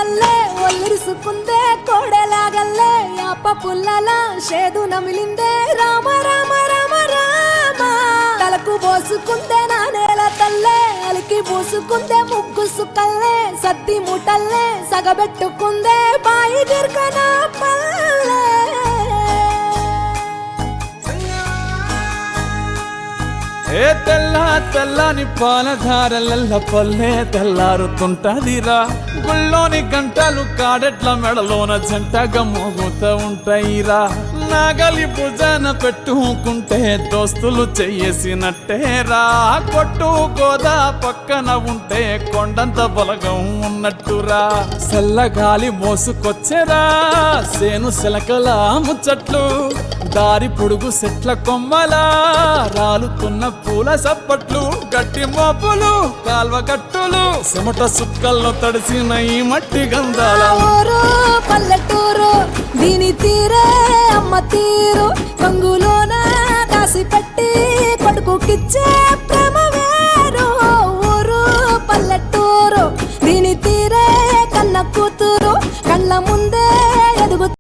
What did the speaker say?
తల్లే ఒల్లిరుసుకుందే కోడెలాగల్లే యాప పుల్లల షేదు నమిలిందే రామ రామ రామ రామ తలకు పోసుకుందే నా నేల తల్లే అలికి పూసుకుందే ముగ్గు సుక్కల్లే సద్ది ముటల్లే సగబెట్టుకుందే బాయి గిర్కన పల్లె ఏ తెల్ల తెల్లని పాలధారలల్ల పల్లె తెల్లారుతుంటదిరా గుళ్ళోని గంటలు కాడెట్ల మెడలోన జంటగా మోగుతూ ఉంటాయిరా నాగలి భుజాన పెట్టుకుంటే దోస్తులు చెయ్యేసినట్టేరా కొట్టు గోదా పక్కన ఉంటే కొండంత బలగం ఉన్నట్టురా చల్లగాలి మోసుకొచ్చేరా సేను శిలకల ముచ్చట్లు దారి పొడుగు చెట్ల కొమ్మలా రాలుతున్న పూల సప్పట్లు గట్టి మోపులు కాల్వ గట్టులు చెమట సుక్కల్లో తడిసిన ఈ మట్టి గంధాల ఊరు పల్లెటూరు దీని తీరే అమ్మ తీరు కంగులోన దాసి పెట్టి కొడుకుకిచ్చే ప్రేమ